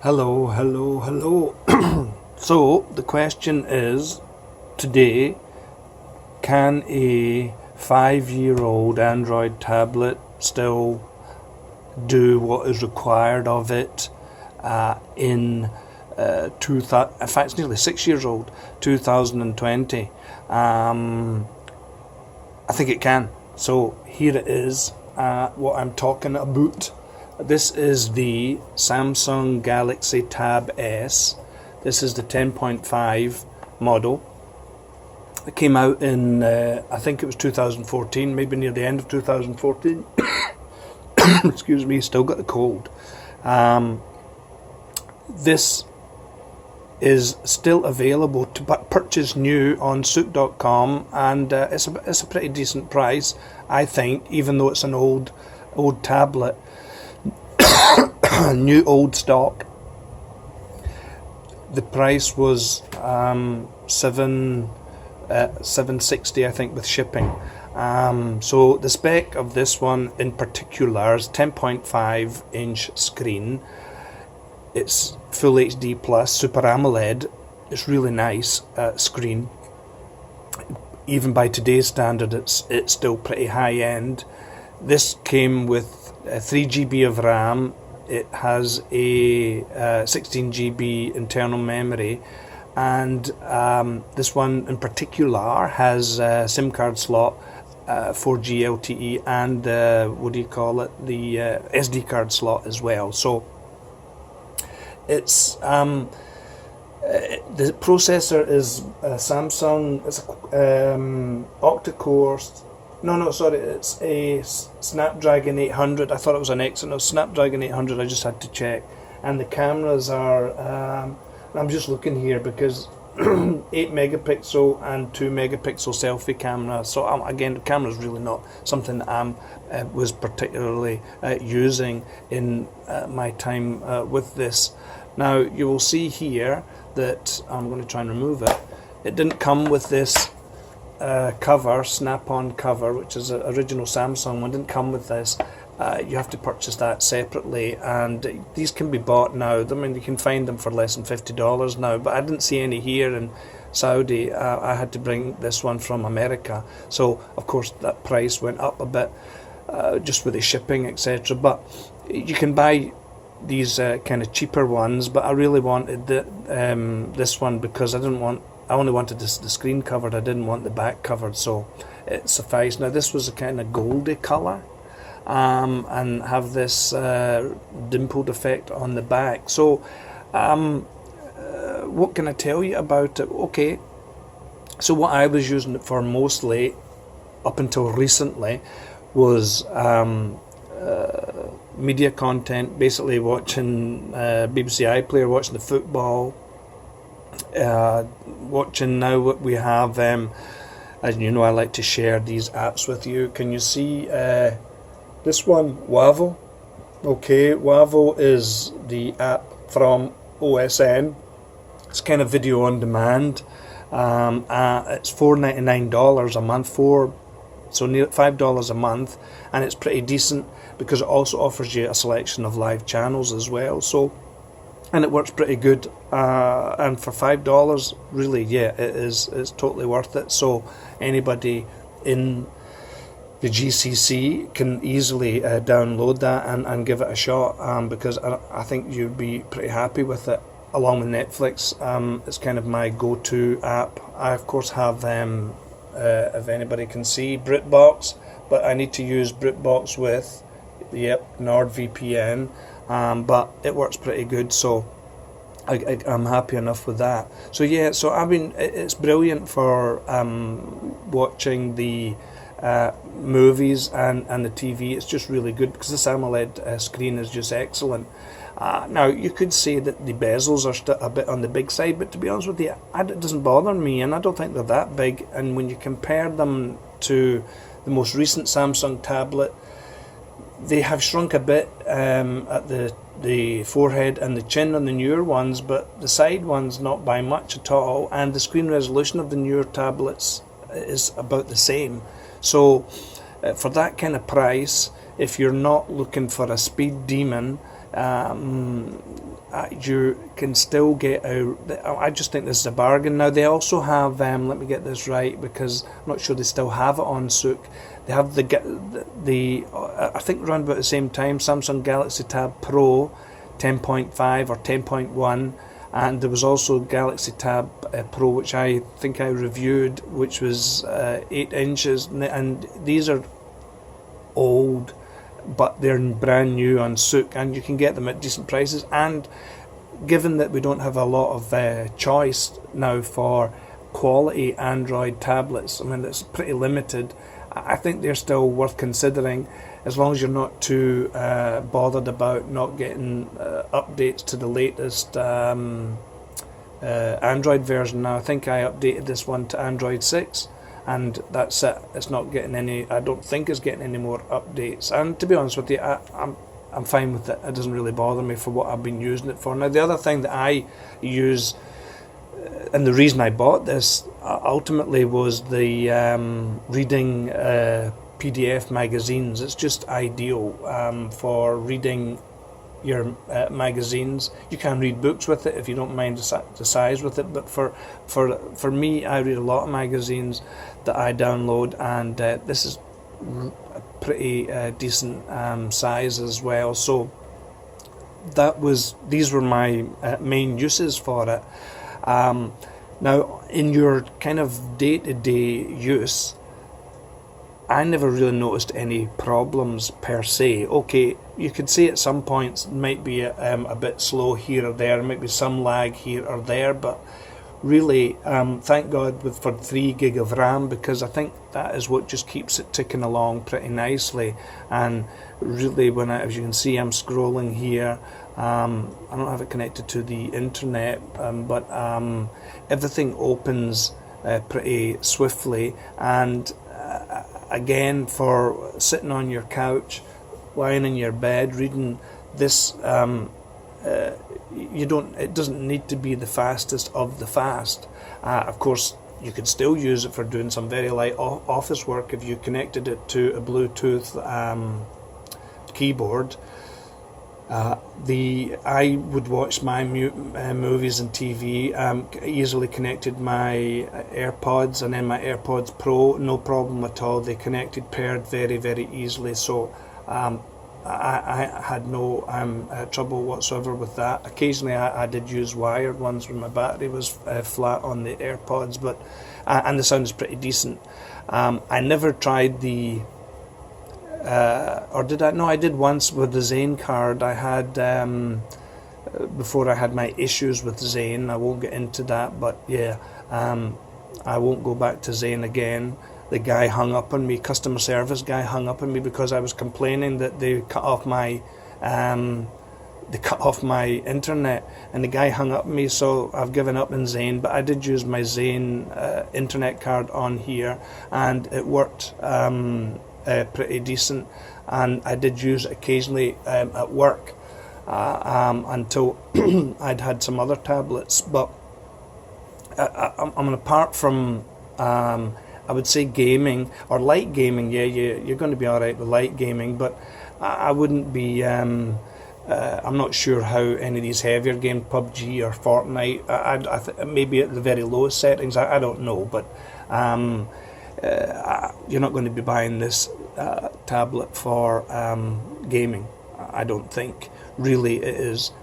Hello, hello, hello. So the question is today, can a 5-year-old Android tablet still do what is required of it in in fact it's nearly 6 years old, 2020? I think it can. So here it is, what I'm talking about. This is the Samsung Galaxy Tab S. This is the 10.5 model. It came out in, I think it was 2014, maybe near the end of 2014. Excuse me, still got the cold. This is still available to purchase new on souk.com, and it's a pretty decent price, I think, even though it's an old tablet. New old stock. The price was $760, I think, with shipping. So the spec of this one in particular is 10.5 inch screen. It's full HD plus Super AMOLED. It's really nice screen. Even by today's standard, it's still pretty high end. This came with 3 GB of RAM. It has a 16 GB internal memory, and this one in particular has a SIM card slot, 4G LTE, and the SD card slot as well. So it's the processor is Samsung. It's a octa-core. No, sorry, it's a Snapdragon 800. I thought it was an Exynos Snapdragon 800. I just had to check. And the cameras are, I'm just looking here because 8 megapixel and 2 megapixel selfie camera. So again, the camera is really not something I was particularly using in my time with this. Now you will see here that I'm going to try and remove it. It didn't come with this cover, snap-on cover, which is an original Samsung one. Didn't come with this. You have to purchase that separately, and these can be bought now. I mean, you can find them for less than $50 now, but I didn't see any here in Saudi. I had to bring this one from America, so of course that price went up a bit just with the shipping, etc. But you can buy these kind of cheaper ones, but I really wanted this one because I only wanted the screen covered. I didn't want the back covered, so it sufficed. Now this was a kind of goldy colour, and have this dimpled effect on the back. So what can I tell you about it? Okay, so what I was using it for mostly up until recently was media content, basically watching BBC iPlayer, watching the football, watching now what we have. As you know, I like to share these apps with you. Can you see this one, Wavo? Okay, Wavo is the app from OSN. It's kind of video on demand. It's $4.99 a month, so near $5 a month, and it's pretty decent because it also offers you a selection of live channels as well. So, and it works pretty good, and for $5, really, yeah, it's totally worth it. So anybody in the GCC can easily download that and give it a shot, because I think you'd be pretty happy with it. Along with Netflix, it's kind of my go-to app. I of course have, if anybody can see, BritBox, but I need to use BritBox with, NordVPN, but it works pretty good, so I'm happy enough with that. So yeah, so I mean, it's brilliant for watching the movies and the TV. It's just really good because this AMOLED screen is just excellent. Now you could say that the bezels are still a bit on the big side, but to be honest with you, it doesn't bother me, and I don't think they're that big. And when you compare them to the most recent Samsung tablet, they have shrunk a bit at the forehead and the chin on the newer ones, but the side ones not by much at all, and the screen resolution of the newer tablets is about the same. So for that kind of price, if you're not looking for a speed demon, you can still get out. I just think this is a bargain. Now they also have, let me get this right because I'm not sure they still have it on Souk. They have the I think around about the same time, Samsung Galaxy Tab Pro 10.5 or 10.1, and there was also Galaxy Tab Pro, which I think I reviewed, which was 8 inches, and these are old, but they're brand new on Souk, and you can get them at decent prices. And given that we don't have a lot of choice now for quality Android tablets, I mean it's pretty limited, I think they're still worth considering, as long as you're not too bothered about not getting updates to the latest Android version. Now I think I updated this one to Android 6, and that's it. It's not getting any, I don't think it's getting any more updates, and to be honest with you, I'm fine with it. It doesn't really bother me for what I've been using it for. Now the other thing that I use, and the reason I bought this ultimately, was the reading PDF magazines. It's just ideal for reading your magazines. You can read books with it if you don't mind the size with it, but for me, I read a lot of magazines that I download, and this is a pretty decent size as well. So these were my main uses for it. Now in your kind of day-to-day use, I never really noticed any problems per se. Okay, you could say at some points it might be a bit slow here or there, might be some lag here or there, but really, thank God for 3 gig of RAM, because I think that is what just keeps it ticking along pretty nicely. And really, as you can see, I'm scrolling here. I don't have it connected to the internet, but everything opens pretty swiftly. And again, for sitting on your couch, lying in your bed, reading this, it doesn't need to be the fastest of the fast. Of course, you could still use it for doing some very light office work if you connected it to a Bluetooth keyboard. I would watch my movies and TV, easily connected my AirPods, and then my AirPods Pro, no problem at all. They paired very, very easily. So I had no trouble whatsoever with that. Occasionally I did use wired ones when my battery was flat on the AirPods, but and the sound is pretty decent. I never tried the or did I? No, I did once with the Zane card. I had before I had my issues with Zane. I won't get into that, but yeah, I won't go back to Zane again. The guy hung up on me, customer service guy hung up on me because I was complaining that they cut off my internet, and the guy hung up on me. So I've given up on Zane, but I did use my Zane internet card on here, and it worked pretty decent, and I did use it occasionally at work until I'd had some other tablets. But apart from I would say gaming or light gaming, you're going to be alright with light gaming, but I wouldn't be I'm not sure how any of these heavier games, PUBG or Fortnite, maybe at the very lowest settings, I don't know, but you're not going to be buying this tablet for gaming. I don't think. Really, it is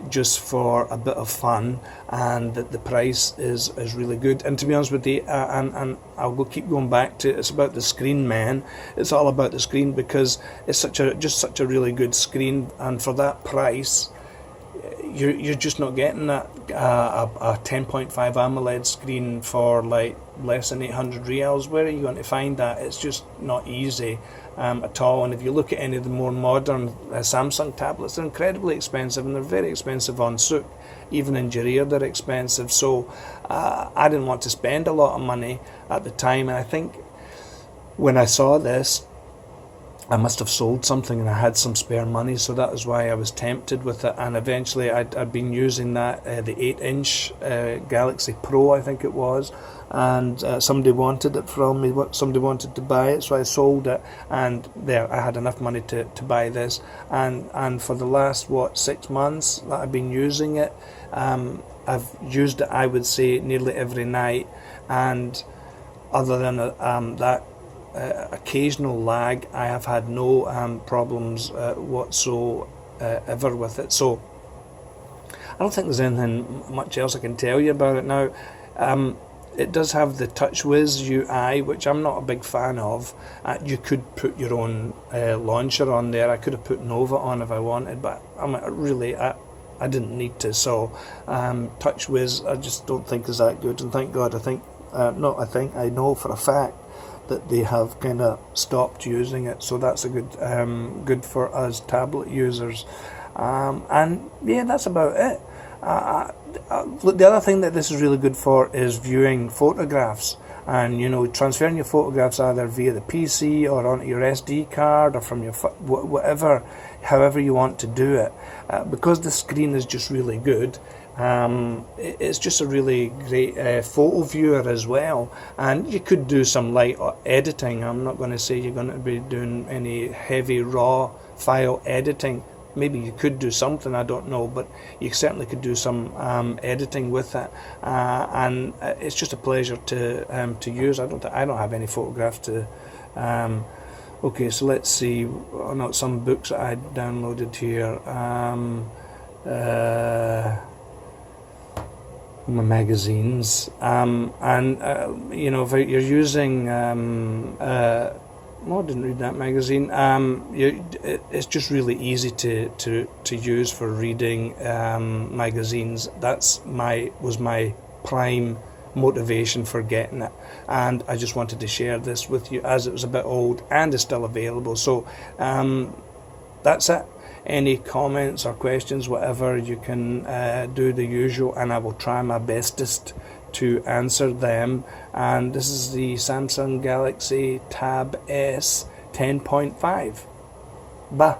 just for a bit of fun, and that the price is really good. And to be honest with you, and I'll keep going back to, it's about the screen, man. It's all about the screen, because it's just such a really good screen, and for that price, you're just not getting that a 10.5 AMOLED screen for like less than 800 reals. Where are you going to find that? It's just not easy at all. And if you look at any of the more modern Samsung tablets, they're incredibly expensive, and they're very expensive on Souk. Even in Jareer they're expensive. So I didn't want to spend a lot of money at the time, and I think when I saw this, I must have sold something and I had some spare money, so that was why I was tempted with it. And eventually I'd been using that, the 8-inch Galaxy Pro, I think it was, and somebody wanted it from me, somebody wanted to buy it, so I sold it, and there, I had enough money to buy this. And for the last, 6 months that I've been using it, I've used it, I would say, nearly every night, and other than that occasional lag, I have had no problems whatsoever with it. So I don't think there's anything much else I can tell you about it now. It does have the TouchWiz UI, which I'm not a big fan of. You could put your own launcher on there. I could have put Nova on if I wanted, but I didn't need to. So TouchWiz, I just don't think is that good. And thank God, I know for a fact that they have kind of stopped using it. So that's a good for us tablet users. And yeah, that's about it. The other thing that this is really good for is viewing photographs, and transferring your photographs either via the PC or onto your SD card or from your however you want to do it. Because the screen is just really good, it's just a really great photo viewer as well, and you could do some light editing. I'm not going to say you're going to be doing any heavy raw file editing. Maybe you could do something, I don't know, but you certainly could do some editing with it, and it's just a pleasure to use. I don't have any photographs to. Okay, so let's see. Not some books that I downloaded here. My magazines, and if you're using. I didn't read that magazine. It's just really easy to use for reading magazines. Was my prime motivation for getting it, and I just wanted to share this with you as it was a bit old and is still available. So that's it. Any comments or questions, whatever, you can do the usual, and I will try my bestest to answer them. And this is the Samsung Galaxy Tab S 10.5. Bye.